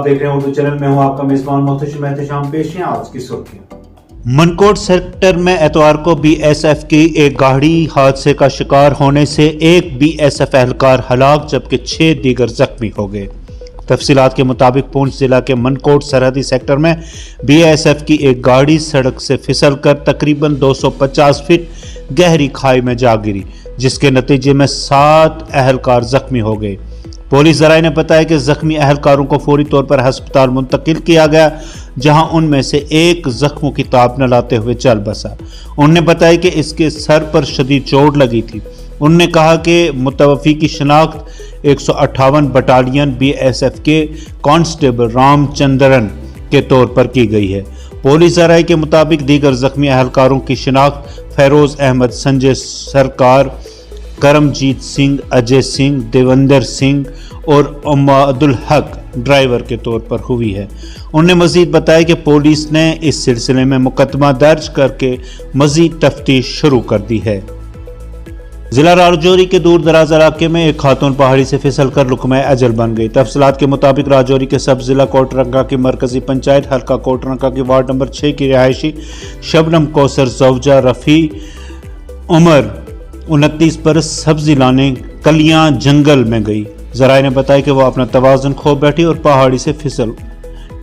आप देख रहे हैं उर्दू चैनल में हूं आपका मेजबान मोहतशिम एहतशाम। पेश हैं आज की सुर्खियां। मनकोट सेक्टर में एतवार को बीएसएफ की एक गाड़ी हादसे का शिकार होने से एक बीएसएफ एहलकार हलाक जबकि 6 दीगर जख्मी हो गए। तफसीलात के मुताबिक पूंछ जिला के मनकोट सरहदी सेक्टर में बीएसएफ की एक गाड़ी सड़क से फिसलकर तकरीबन 250 फीट गहरी खाई में जा गिरी, जिसके नतीजे में 7 एहलकार जख्मी हो गए। पुलिस ज़राए ने बताया कि जख्मी एहलकारों को फौरी तौर पर अस्पताल मुंतकिल किया गया, जहां उनमें से एक जख्मों की ताब न लाते हुए चल बसा। उन्होंने बताया कि इसके सर पर शदीद चोट लगी थी। उन्होंने कहा कि मुतवफ़ी की शनाख्त 158 बटालियन बीएसएफ के कांस्टेबल रामचंद्रन के तौर पर की गई है। पुलिस ज़राए के मुताबिक दीगर जख्मी एहलकारों की शनाख्त फैरोज़ अहमद, संजय सरकार, करमजीत सिंह, अजय सिंह, देवेंद्र सिंह और अमादुल हक ड्राइवर के तौर पर हुई है। उन्होंने मजीद बताया कि पुलिस ने इस सिलसिले में मुकदमा दर्ज करके मजीद तफ्तीश शुरू कर दी है। जिला राजौरी के दूर दराज इलाके में एक खातून पहाड़ी से फिसल कर लुकमा अजल बन गई। तफसीलात के मुताबिक राजौरी के सब जिला कोटरंका की मरकजी पंचायत हल्का कोटरंका की वार्ड नंबर 6 की रिहायशी शबनम कौसर जौजा रफ़ी उमर 29 बरस सब्जी लाने कलियां जंगल में गई। ज़राए ने बताया कि वह अपना तवाज़ुन खो बैठी और पहाड़ी से फिसल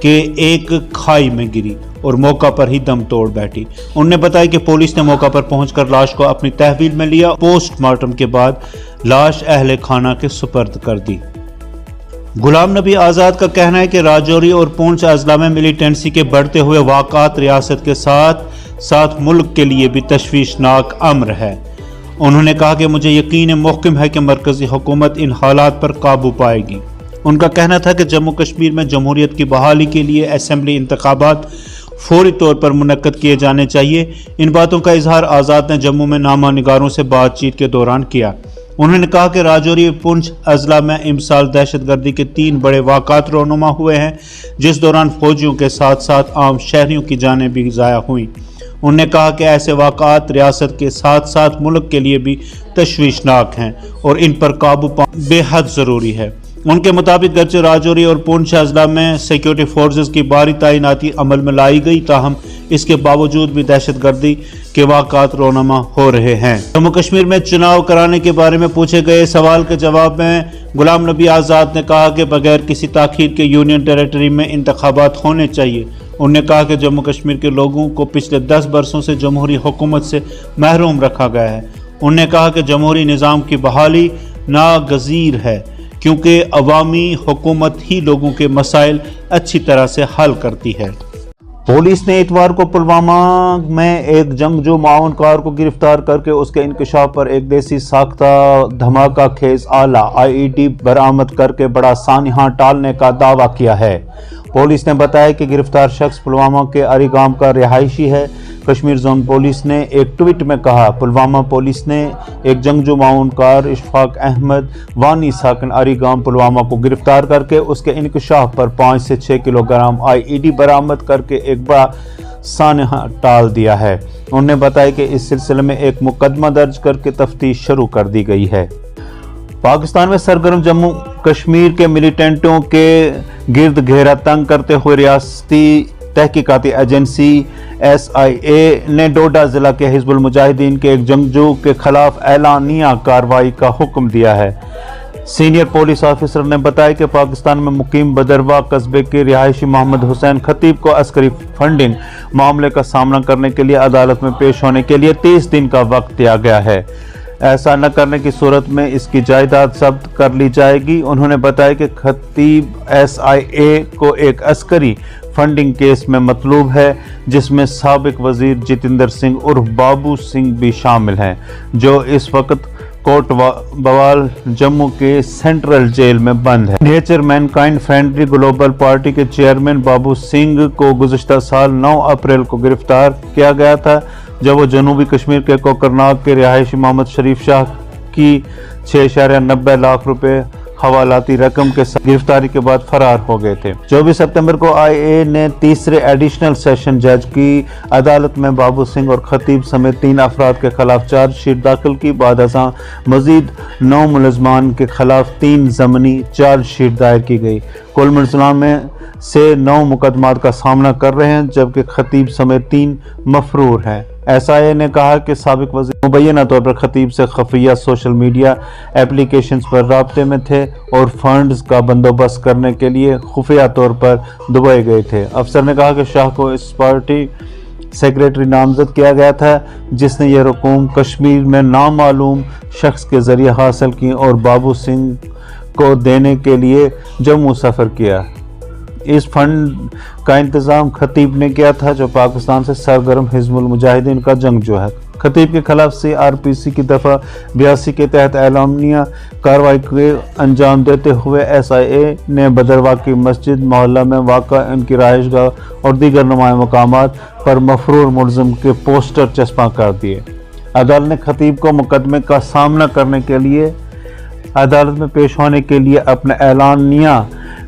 के एक खाई में गिरी और मौका पर ही दम तोड़ बैठी। उन्होंने बताया कि पुलिस ने मौका पर पहुंचकर लाश को अपनी तहवील में लिया। पोस्टमार्टम के बाद लाश अहले खाना के सुपर्द कर दी। गुलाम नबी आज़ाद का कहना है कि राजौरी और पूंछ अजला में मिलिटेंसी के बढ़ते हुए वाक़ात रियासत के साथ साथ मुल्क के लिए भी तशवीशनाक अम्र है। उन्होंने कहा कि मुझे यकीन मुहकम है कि मरकजी हुकूमत इन हालात पर काबू पाएगी। उनका कहना था कि जम्मू कश्मीर में जमहूरियत की बहाली के लिए असेंबली इंतखाबात फौरी तौर पर मुनक्कद किए जाने चाहिए। इन बातों का इजहार आज़ाद ने जम्मू में नामा निगारों से बातचीत के दौरान किया। उन्होंने कहा कि राजौरी पुंछ अजला में इमसाल दहशतगर्दी के 3 बड़े वाक़ात रोनुमा हुए हैं, जिस दौरान फौजियों के साथ साथ आम शहरियों की जानें भी ज़ाया हुई। उन्होंने कहा कि ऐसे वाक़ात रियासत के साथ साथ मुल्क के लिए भी तशवीशनाक हैं और इन पर काबू पाना बेहद ज़रूरी है। उनके मुताबिक गरचे राजौरी और पूंछ अजला में सिक्योरिटी फोर्सेस की भारी तैनाती अमल में लाई गई, ताहम इसके बावजूद भी दहशतगर्दी के वाक़ात रोनुमा हो रहे हैं। जम्मू कश्मीर में चुनाव कराने के बारे में पूछे गए सवाल के जवाब में गुलाम नबी आज़ाद ने कहा कि बगैर किसी ताख़ीर के यूनियन टेरेटरी में इंतखाबात होने चाहिए। उन्होंने कहा कि जम्मू कश्मीर के लोगों को पिछले 10 बरसों से जमहूरी हुकूमत से महरूम रखा गया है। उन्होंने कहा कि जमहूरी निज़ाम की बहाली नागज़ीर है, क्योंकि अवामी हुकूमत ही लोगों के मसाइल अच्छी तरह से हल करती है। पुलिस ने इतवार को पुलवामा में एक जंगजू माउन कार को गिरफ्तार करके उसके इंकशाफ पर एक देसी साख्ता धमाका खेज आला IED बरामद करके बड़ा सानहा टालने का दावा किया है। पुलिस ने बताया कि गिरफ्तार शख्स पुलवामा के अरीगाम का रिहायशी है। कश्मीर जोन पुलिस ने एक ट्वीट में कहा, पुलवामा पुलिस ने एक जंगजू माउन कार इशफाक अहमद वानी साकिन अरीगाम पुलवामा को गिरफ्तार करके उसके इंकशाफ पर 5 से 6 किलोग्राम IED बरामद करके एक बड़ा सानहा टाल दिया है। उन्होंने बताया कि इस सिलसिले में एक मुकदमा दर्ज करके तफ्तीश शुरू कर दी गई है। पाकिस्तान में सरगर्म जम्मू कश्मीर के मिलिटेंटों के गिर्द घेरा तंग करते हुए रियासती तहकीकाती एजेंसी SIA ने डोडा जिला के हिजबुल मुजाहिदीन के एक जंगजू के खिलाफ एलानिया कार्रवाई का हुक्म दिया है। सीनियर पुलिस ऑफिसर ने बताया कि पाकिस्तान में मुकीम बदरवा कस्बे के रिहायशी मोहम्मद हुसैन खतीब को अस्करी फंडिंग मामले का सामना करने के लिए अदालत में पेश होने के लिए 30 दिन का वक्त दिया गया है। ऐसा न करने की सूरत में इसकी जायदाद जब्त कर ली जाएगी। उन्होंने बताया कि खतीब SIA को एक अस्करी फंडिंग केस में मतलूब है, जिसमें साबिक वजीर जितेंद्र सिंह उर्फ बाबू सिंह भी शामिल हैं, जो इस वक्त कोट बवाल जम्मू के सेंट्रल जेल में बंद है। Nature Mankind friendly global party के चेयरमैन बाबू सिंह को गुज़श्ता साल 9 अप्रैल को गिरफ्तार किया गया था, जब वो जनूबी कश्मीर के कोकरनाग के रिहायशी मोहम्मद शरीफ शाह की 6.90 लाख रुपए हवालाती रकम के साथ गिरफ्तारी के बाद फरार हो गए थे। 24 सितंबर को IA ने तीसरे एडिशनल सेशन जज की अदालत में बाबू सिंह और खतीब समेत 3 अफराद के खिलाफ चार्जशीट दाखिल की। बाद अज़ां मजीद 9 मुलज़मान के खिलाफ 3 ज़मनी चार्जशीट दायर की गई। कुल मुलज़मान में से 9 मुकदमात का सामना कर रहे हैं, जबकि खतीब समेत 3 मफरूर हैं। SIA ने कहा कि साबिक वज़ीर मुबैना तौर पर खतीब से खफिया सोशल मीडिया एप्लीकेशंस पर राब्ते में थे और फंड्स का बंदोबस्त करने के लिए खुफिया तौर पर दुबई गए थे। अफसर ने कहा कि शाह को इस पार्टी सेक्रेटरी नामजद किया गया था, जिसने ये रकूम कश्मीर में नामालूम शख्स के ज़रिए हासिल की और बाबू सिंह को देने के लिए जम्मू सफ़र किया। इस फंड का इंतज़ाम खतीब ने किया था, जो पाकिस्तान से सरगर्म हिज़्बुल मुजाहिदीन का जंगजू है। खतीब के खिलाफ CRPC की दफ़ा 82 के तहत एलानिया कार्रवाई के अंजाम देते हुए SIA ने बदरवा की मस्जिद मोहल्ला में वाक़ा इनकी रहायशगाह और दीगर नुमाया मकामात पर मफरूर मुलज़िम के पोस्टर चस्पा कर दिए। अदालत ने खतीब को मुकदमे का सामना करने के लिए अदालत में पेश होने के लिए अपने एलानिया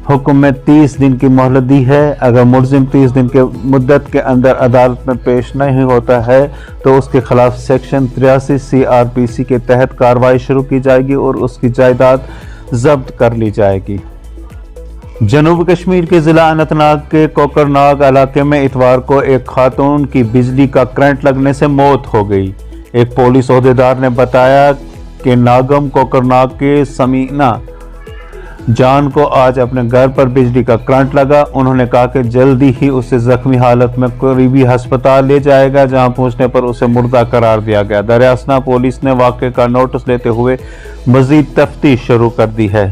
हुक्म में 30 दिन की मोहलत दी है। अगर मुलजिम 30 दिन के मुद्दत के अंदर अदालत में पेश नहीं होता है तो उसके खिलाफ सेक्शन 83 CRPC के तहत कार्रवाई शुरू की जाएगी और उसकी जायदाद जब्त कर ली जाएगी। जनूबी कश्मीर के ज़िला अनंतनाग के कोकरनाग इलाके में इतवार को एक खातून की बिजली का करंट लगने से मौत हो गई। एक पुलिस ओहदेदार ने बताया कि नागम कोकरनाग के समीना जान को आज अपने घर पर बिजली का करंट लगा। उन्होंने कहा कि जल्दी ही उसे जख्मी हालत में करीबी अस्पताल ले जाएगा, जहां पहुंचने पर उसे मुर्दा करार दिया गया। दरियासना पुलिस ने वाक़े का नोटिस लेते हुए मजीद तफ्तीश शुरू कर दी है।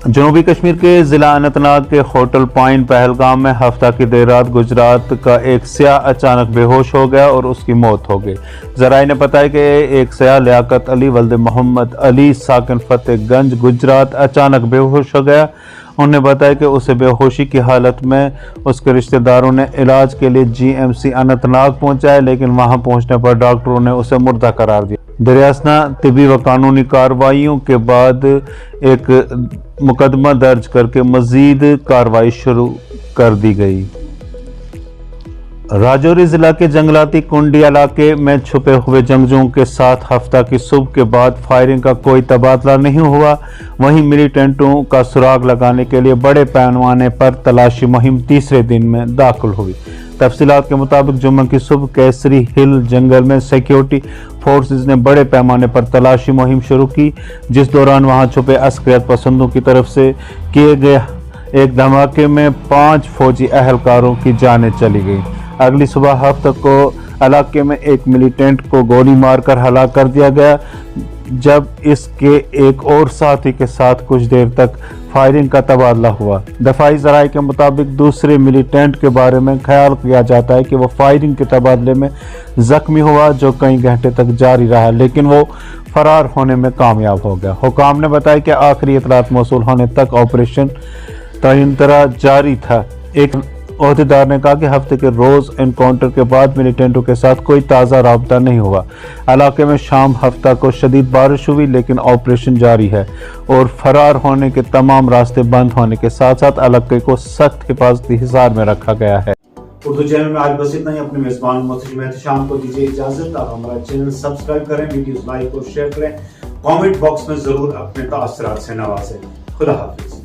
जनूबी कश्मीर के ज़िला अनंतनाग के होटल पॉइंट पहलगाम में हफ्ता की देर रात गुजरात का एक सयाह अचानक बेहोश हो गया और उसकी मौत हो गई। ज़राए ने बताया कि एक सयाह लियाकत अली वल्द मोहम्मद अली साकिन फतेहगंज गुजरात अचानक बेहोश हो गया। उन्होंने बताया कि उसे बेहोशी की हालत में उसके रिश्तेदारों ने इलाज के लिए GMC अनंतनाग पहुंचाया, लेकिन वहां पहुंचने पर डॉक्टरों ने उसे मुर्दा करार दिया। दरियासना तिबी व कानूनी कार्रवाइयों के बाद एक मुकदमा दर्ज करके मजीद कार्रवाई शुरू कर दी गई। राजौरी जिला के जंगलाती कुंडी इलाके में छुपे हुए जंगजुओं के साथ हफ्ता की सुबह के बाद फायरिंग का कोई तबादला नहीं हुआ। वहीं मिलिटेंटों का सुराग लगाने के लिए बड़े पैमाने पर तलाशी मुहिम तीसरे दिन में दाखिल हुई। तफसीलात के मुताबिक जुम्मे की सुबह केसरी हिल जंगल में सिक्योरिटी फोर्सेस ने बड़े पैमाने पर तलाशी मुहिम शुरू की, जिस दौरान वहां छुपे अस्करियत पसंदों की तरफ से किए गए एक धमाके में 5 फौजी अहलकारों की जानें चली गई। अगली सुबह हफ्ते को इलाके में एक मिलिटेंट को गोली मारकर हलाक कर दिया गया, जब इसके एक और साथी के साथ कुछ देर तक फायरिंग का तबादला हुआ। दफाई ज़राए के मुताबिक दूसरे मिलिटेंट के बारे में ख्याल किया जाता है कि वो फायरिंग के तबादले में जख्मी हुआ, जो कई घंटे तक जारी रहा, लेकिन वो फरार होने में कामयाब हो गया। हुकाम ने बताया कि आखिरी इतलात मौसूल होने तक ऑपरेशन तयंतरा जारी था। एक ओहदेदार ने कहा कि हफ्ते के रोज एनकाउंटर के बाद मिलिटेंटों के साथ कोई ताज़ा राब्ता नहीं हुआ। इलाके में शाम हफ्ता को शदीद बारिश हुई, लेकिन ऑपरेशन जारी है और फरार होने के तमाम रास्ते बंद होने के साथ साथ इलाके को सख्त हिफाजती हिसार में रखा गया है। उर्दू चैनल में आज बस इतना ही। अपने मेजबान मोहतशिम एहतशाम को दीजिए इजाजत। आप हमारा चैनल सब्सक्राइब करें, वीडियोस लाइक और शेयर करें, कमेंट बॉक्स में जरूर अपने तासरात से नवाजें। खुदा हाफिज।